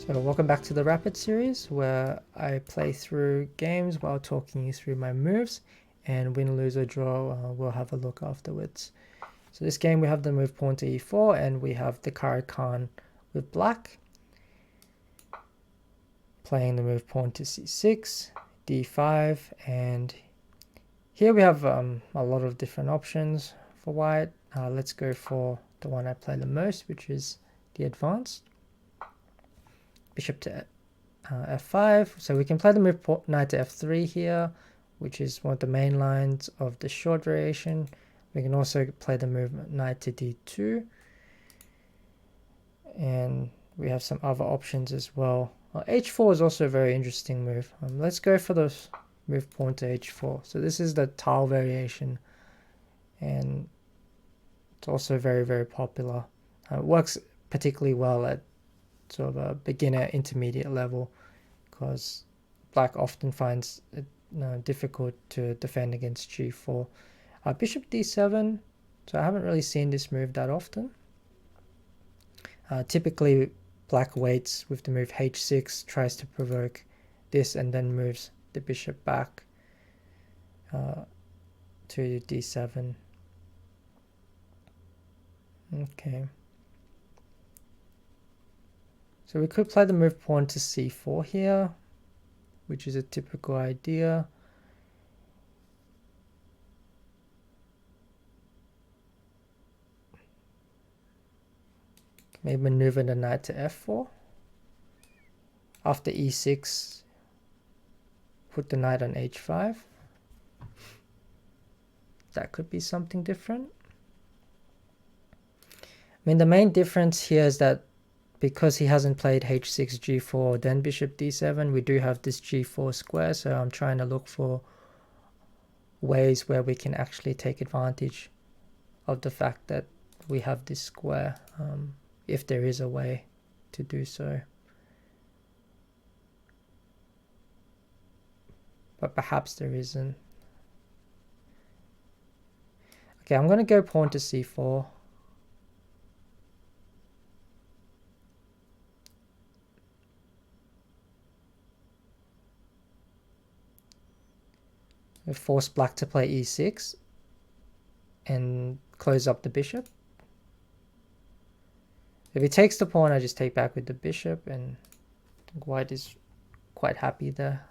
So welcome back to the Rapid series, where I play through games while talking you through my moves, and win, lose or draw, we'll have a look afterwards. So this game we have the move pawn to e4, and we have the Caro-Kann with black, playing the move pawn to c6, d5, and here we have a lot of different options for white. Let's go for the one I play the most, which is the advanced. Bishop to f5, so we can play the move knight to f3 here, which is one of the main lines of the short variation. We can also play the move knight to d2, and we have some other options as well. H4 is also a very interesting move. Let's go for the move pawn to h4. So this is the Tal variation, and it's also very, very popular. It works particularly well at sort of a beginner intermediate level, because black often finds it difficult to defend against g4. Bishop d7, so I haven't really seen this move that often. Typically black waits with the move h6, tries to provoke this, and then moves the bishop back to d7. Okay. So we could play the move pawn to c4 here, which is a typical idea. Maybe maneuver the knight to f4. After e6, put the knight on h5. That could be something different. I mean, the main difference here is that because he hasn't played h6, g4, then bishop d7, we do have this g4 square, so I'm trying to look for ways where we can actually take advantage of the fact that we have this square, if there is a way to do so. But perhaps there isn't. Okay, I'm going to go pawn to c4. We force black to play e6 and close up the bishop. If he takes the pawn, I just take back with the bishop, and I think white is quite happy there.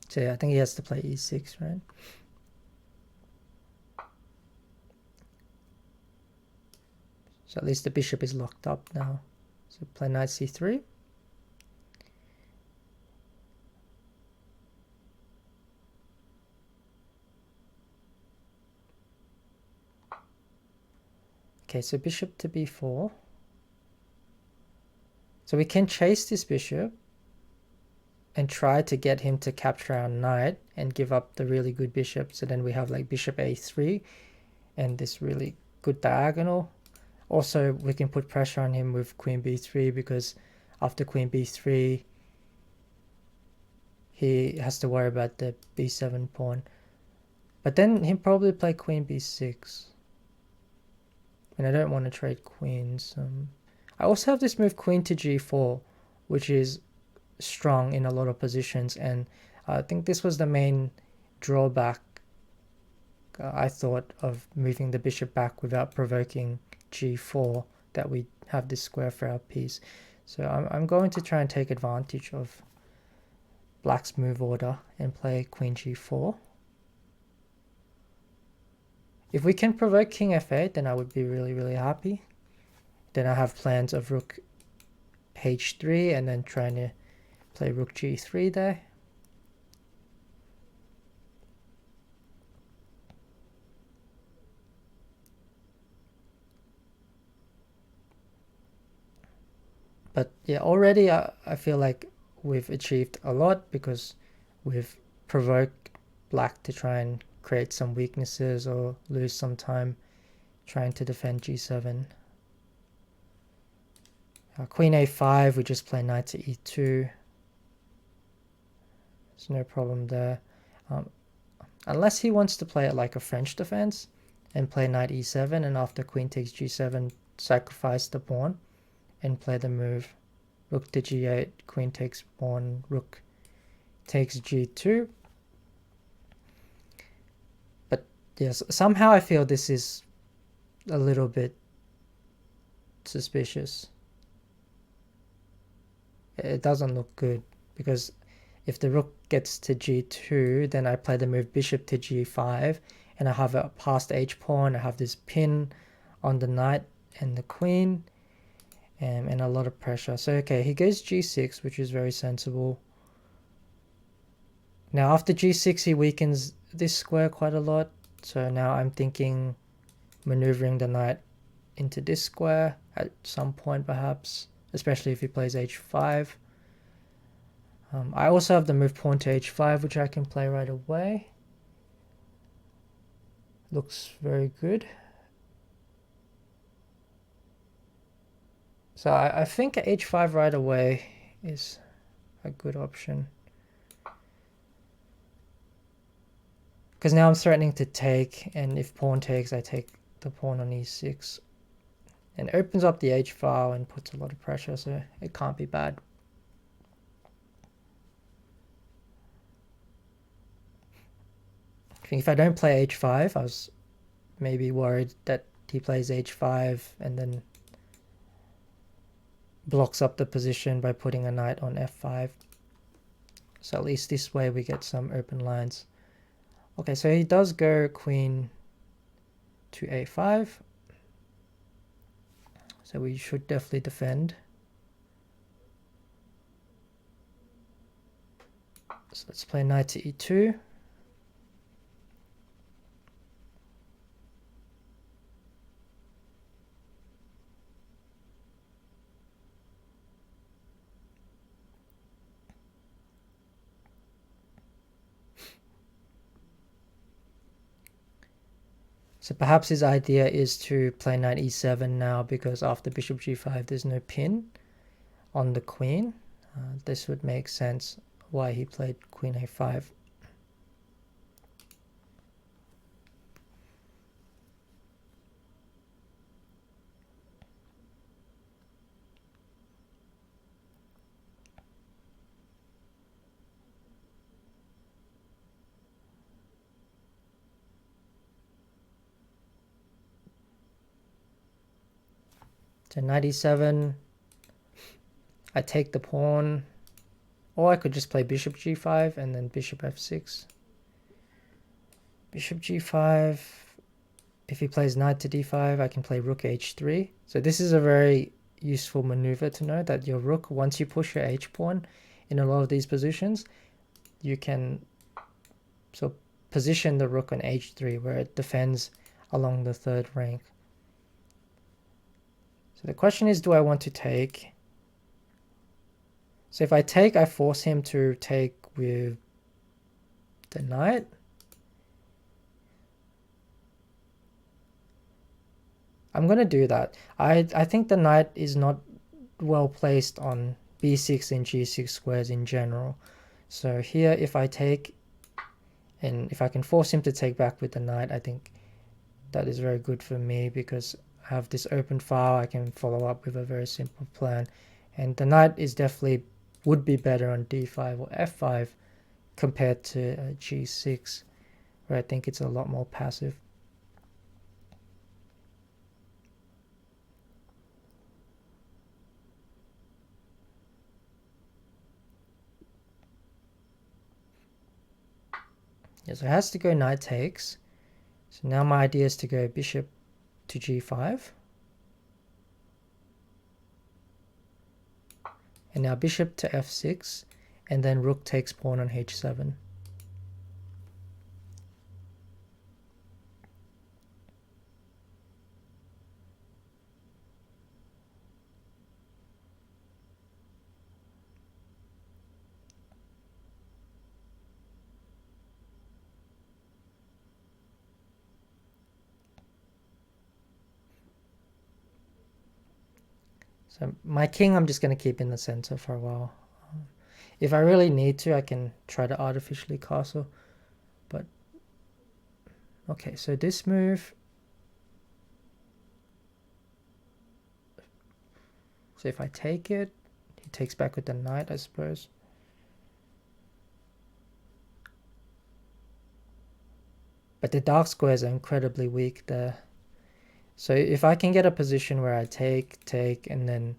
So yeah, I think he has to play e6, right? So at least the bishop is locked up now. So play knight c3. Okay, so bishop to b4. So we can chase this bishop and try to get him to capture our knight and give up the really good bishop. So then we have like bishop a3 and this really good diagonal. Also, we can put pressure on him with queen b3, because after queen b3, he has to worry about the b7 pawn. But then he'll probably play queen b6. And I don't want to trade queens. I also have this move queen to g4, which is strong in a lot of positions, and I think this was the main drawback I thought of moving the bishop back without provoking g4, that we have this square for our piece. So I'm going to try and take advantage of black's move order and play queen g4. If we can provoke king f8, then I would be really, really happy. Then I have plans of rook h3 and then trying to play rook g3 there. But yeah, already I feel like we've achieved a lot, because we've provoked black to try and create some weaknesses or lose some time trying to defend g7. Queen a5, we just play knight to e2. There's no problem there. Unless he wants to play it like a French defense and play knight e7 and after queen takes g7 sacrifice the pawn and play the move rook to g8, queen takes pawn, rook takes g2. But yes, somehow I feel this is a little bit suspicious. It doesn't look good because if the rook gets to g2, then I play the move bishop to g5 and I have a passed h-pawn, I have this pin on the knight and the queen, and a lot of pressure. So okay, he goes g6, which is very sensible. Now after g6 he weakens this square quite a lot, so now I'm thinking maneuvering the knight into this square at some point perhaps, especially if he plays h5. I also have the move pawn to h5, which I can play right away. Looks very good. So I think h5 right away is a good option. Because now I'm threatening to take, and if pawn takes, I take the pawn on e6. And it opens up the h file and puts a lot of pressure, so it can't be bad. I think if I don't play h5, I was maybe worried that he plays h5 and then blocks up the position by putting a knight on f5. So at least this way we get some open lines. Okay, so he does go queen to a5. So we should definitely defend. So let's play knight to e2. So perhaps his idea is to play knight e7 now because after bishop g5 there's no pin on the queen. This would make sense why he played queen a5. So knight e7, I take the pawn, or I could just play bishop g5 and then bishop f6. Bishop g5, if he plays knight to d5, I can play rook h3. So this is a very useful maneuver to know that your rook, once you push your h-pawn in a lot of these positions, you can so position the rook on h3 where it defends along the third rank. So the question is, do I want to take? So if I take, I force him to take with the knight. I'm going to do that. I think the knight is not well placed on b6 and g6 squares in general. So here, if I take, and if I can force him to take back with the knight, I think that is very good for me because I have this open file. I can follow up with a very simple plan. And the knight is definitely would be better on d5 or f5 compared to g6, where I think it's a lot more passive. Yeah, so it has to go knight takes. So now my idea is to go bishop to g5. And now bishop to f6, and then rook takes pawn on h7. So my king I'm just going to keep in the center for a while. If I really need to, I can try to artificially castle. But okay, so this move. So if I take it, he takes back with the knight, I suppose. But the dark squares are incredibly weak there. So if I can get a position where I take, and then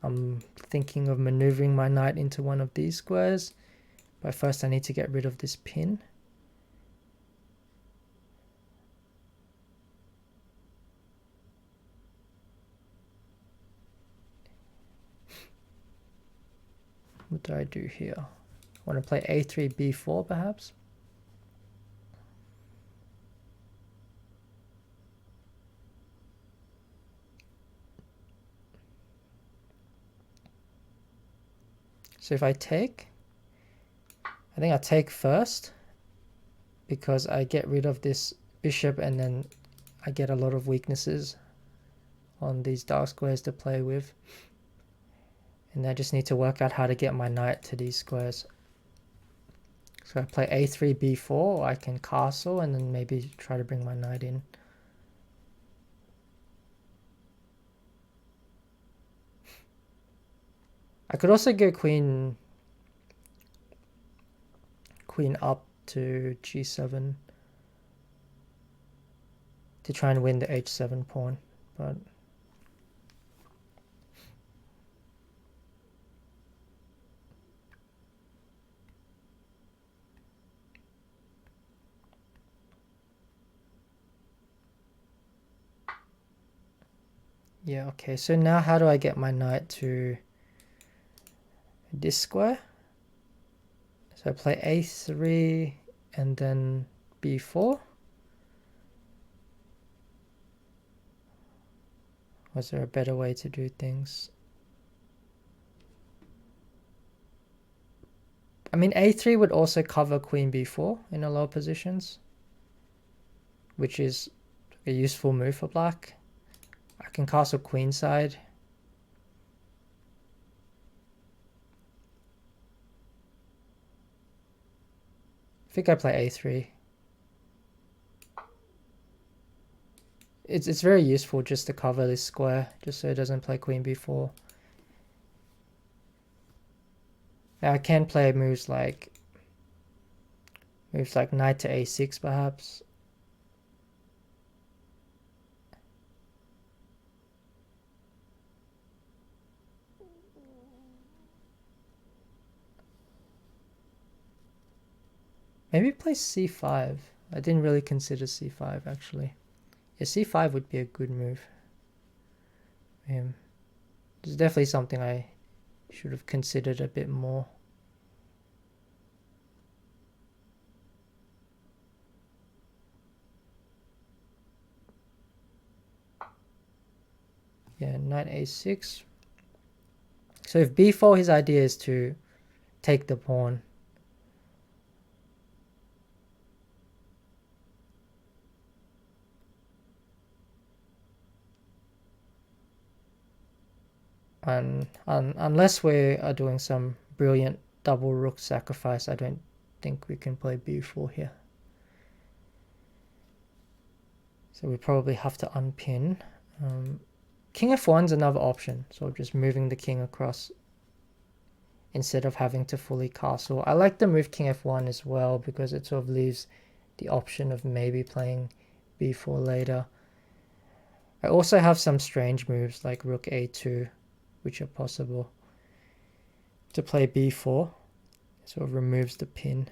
I'm thinking of maneuvering my knight into one of these squares, but first I need to get rid of this pin. What do I do here? I want to play a3, b4 perhaps? So if I take, I think I take first because I get rid of this bishop and then I get a lot of weaknesses on these dark squares to play with. And I just need to work out how to get my knight to these squares. So I play a3, b4, or I can castle and then maybe try to bring my knight in. I could also go queen up to g7 to try and win the h7 pawn, but yeah, okay, so now how do I get my knight to this square? So I play a3 and then b4. Was there a better way to do things? I mean, a3 would also cover queen b4 in a low positions, which is a useful move for black. I can castle queenside. I think I play a3. It's very useful just to cover this square, just so it doesn't play queen b4. Now I can play moves like knight to a6 perhaps. Maybe play c5. I didn't really consider c5 actually. Yeah, c5 would be a good move. It's definitely something I should have considered a bit more. Yeah, knight a6. So if b4, his idea is to take the pawn. And unless we are doing some brilliant double rook sacrifice, I don't think we can play b4 here. So we probably have to unpin. King f1 is another option, so just moving the king across instead of having to fully castle. I like the move king f1 as well because it sort of leaves the option of maybe playing b4 later. I also have some strange moves like rook a2, which are possible to play b4. It sort of removes the pin.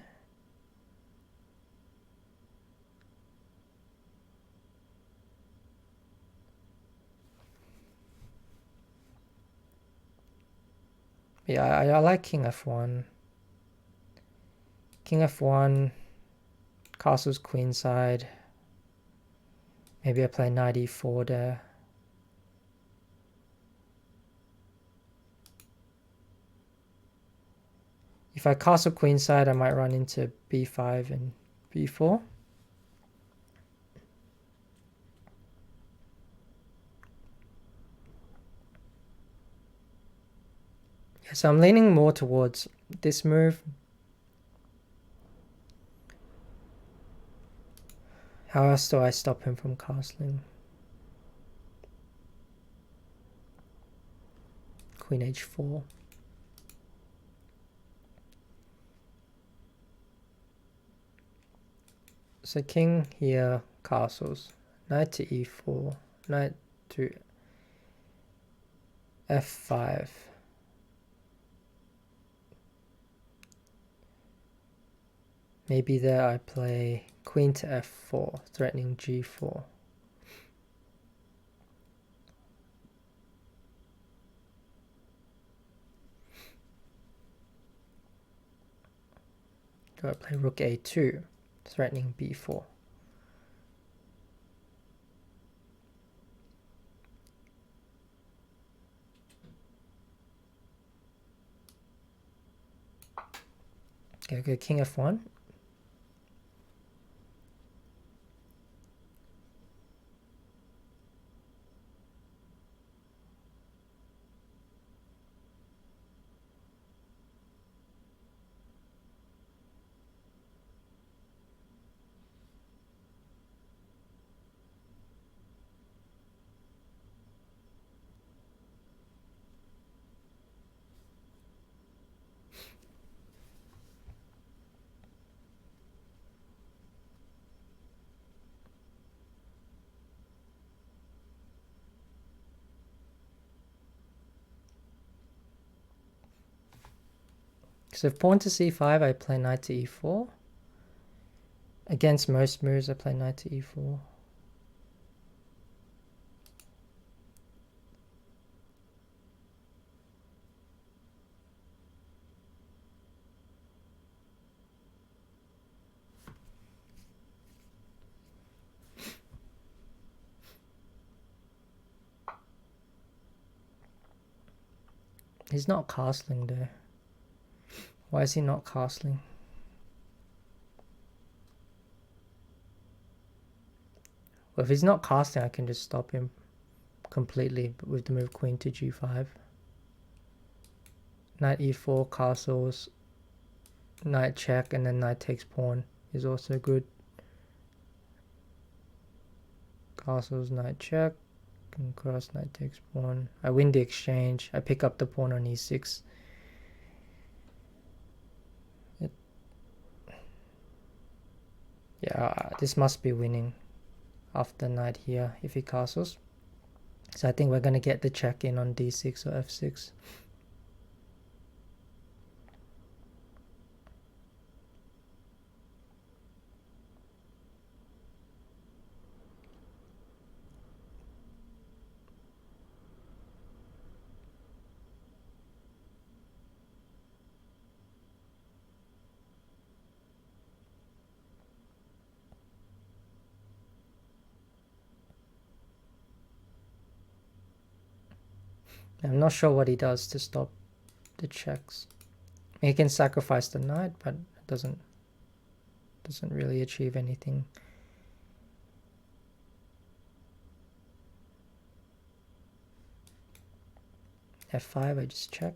Yeah, I like king f1. King f1, castles queenside. Maybe I play knight e4 there. If I castle queenside, I might run into b5 and b4. So I'm leaning more towards this move. How else do I stop him from castling? Queen h4. So king here castles. Knight to e4. Knight to f5. Maybe there I play queen to f4, threatening g4. Do I play rook a2, threatening b4? Okay, go king f1. So if pawn to c5, I play knight to e4. Against most moves, I play knight to e4. He's not castling there. Why is he not castling? Well, if he's not casting, I can just stop him completely with the move queen to g5. Knight e4, castles, knight check, and then knight takes pawn is also good. Castles, knight check, and cross, knight takes pawn. I win the exchange. I pick up the pawn on e6. Yeah, this must be winning after knight here if he castles. So I think we're going to get the check in on d6 or f6. I'm not sure what he does to stop the checks. He can sacrifice the knight, but it doesn't really achieve anything. f5, I just check.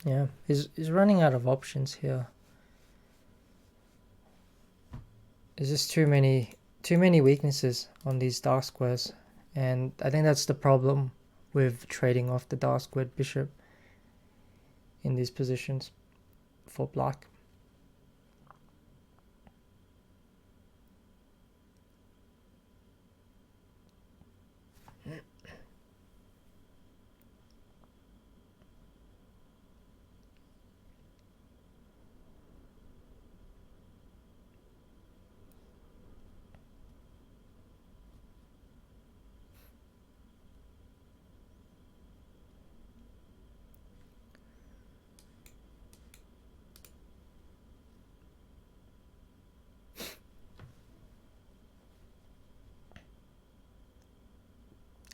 Yeah, he's running out of options here. There's just too many weaknesses on these dark squares, and I think that's the problem with trading off the dark squared bishop in these positions for black.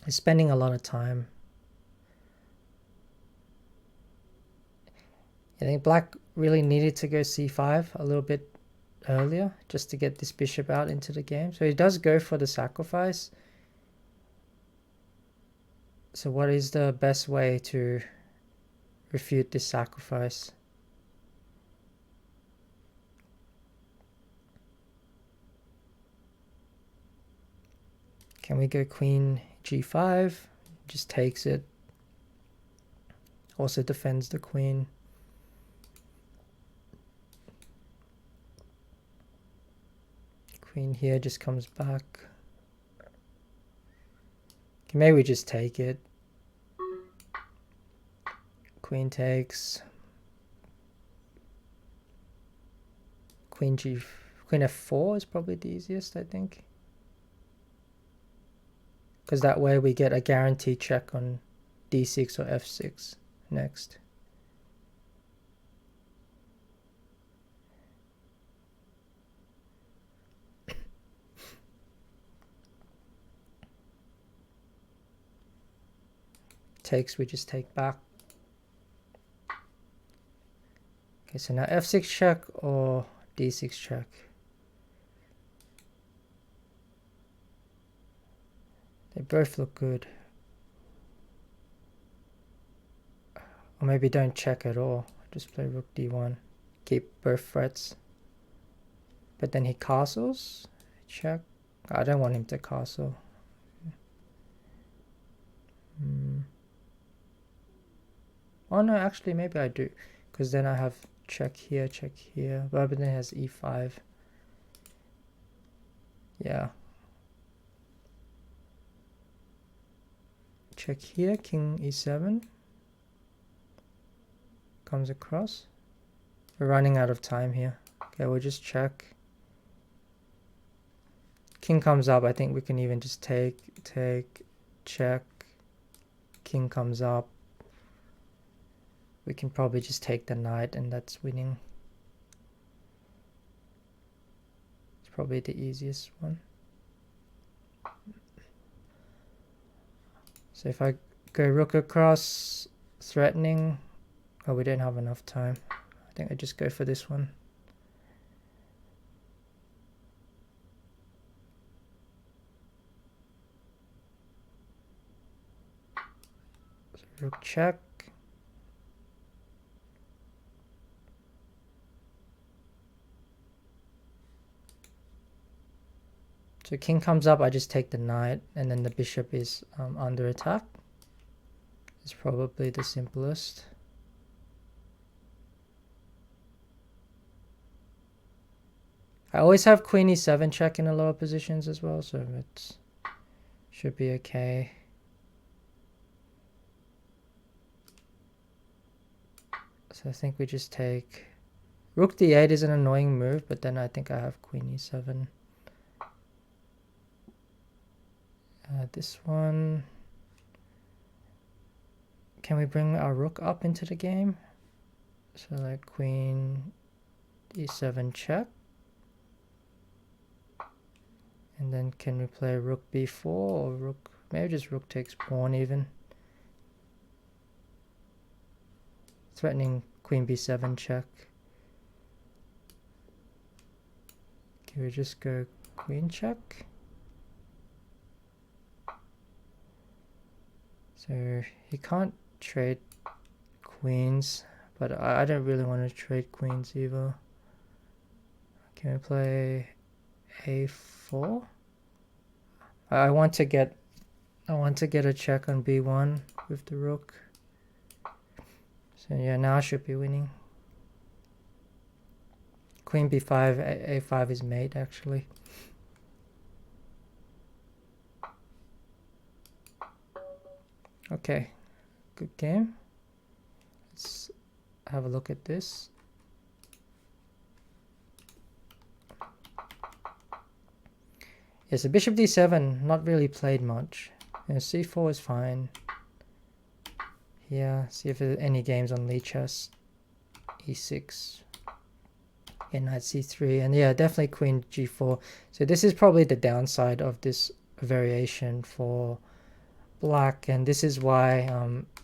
He's spending a lot of time. I think black really needed to go c5 a little bit earlier just to get this bishop out into the game. So he does go for the sacrifice. So what is the best way to refute this sacrifice? Can we go queen g5? Just takes it. Also defends the queen. Queen here just comes back. Okay, maybe we just take it. Queen takes. Queen f4 is probably the easiest, I think. Because that way we get a guaranteed check on d6 or f6 next. Takes, we just take back. Okay, so now f6 check or d6 check. They both look good. Or maybe don't check at all. Just play rook d1. Keep both threats. But then he castles. Check. I don't want him to castle. Oh no, actually maybe I do. Because then I have check here. But then it has e5. Yeah. Check here, king e7. Comes across. We're running out of time here. Okay, we'll just check. King comes up. I think we can even just take, check. King comes up. We can probably just take the knight and that's winning. It's probably the easiest one. So if I go rook across, threatening. Oh, we don't have enough time. I think I just go for this one. So rook check. So king comes up, I just take the knight, and then the bishop is under attack. It's probably the simplest. I always have queen e7 check in the lower positions as well, so it should be okay. So I think we just take... Rook d8 is an annoying move, but then I think I have queen e7. This one... Can we bring our rook up into the game? So like queen e7 check. And then can we play rook b4 or rook... Maybe just rook takes pawn even. Threatening queen b7 check. Can we just go queen check? So he can't trade queens, but I don't really want to trade queens either. Can we play a4? I want to get a check on b1 with the rook. So yeah, now I should be winning. Queen b5, a5 is mate actually. Okay, good game. Let's have a look at this. Yeah, so bishop d7, not really played much. You know, c4 is fine. Yeah, see if there's any games on Lee chess. e6. Yeah, knight c3, and yeah, definitely queen g4. So this is probably the downside of this variation for black, and this is why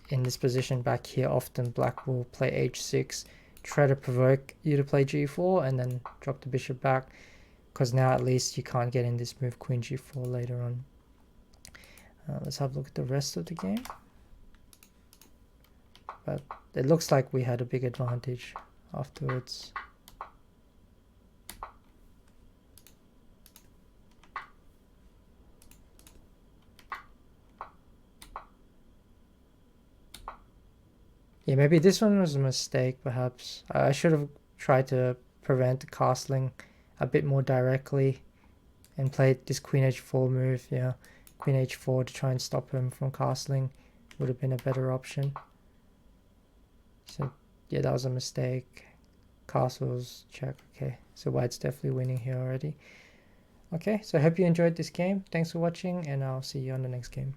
in this position back here often black will play h6, try to provoke you to play g4 and then drop the bishop back, because now at least you can't get in this move queen g4 later on. Let's have a look at the rest of the game. But it looks like we had a big advantage afterwards. Yeah, maybe this one was a mistake, perhaps. I should have tried to prevent the castling a bit more directly and played this queen h4 move. Yeah, queen h4 to try and stop him from castling would have been a better option. So yeah, that was a mistake. Castles, check. Okay, so white's definitely winning here already. Okay, so I hope you enjoyed this game. Thanks for watching, and I'll see you on the next game.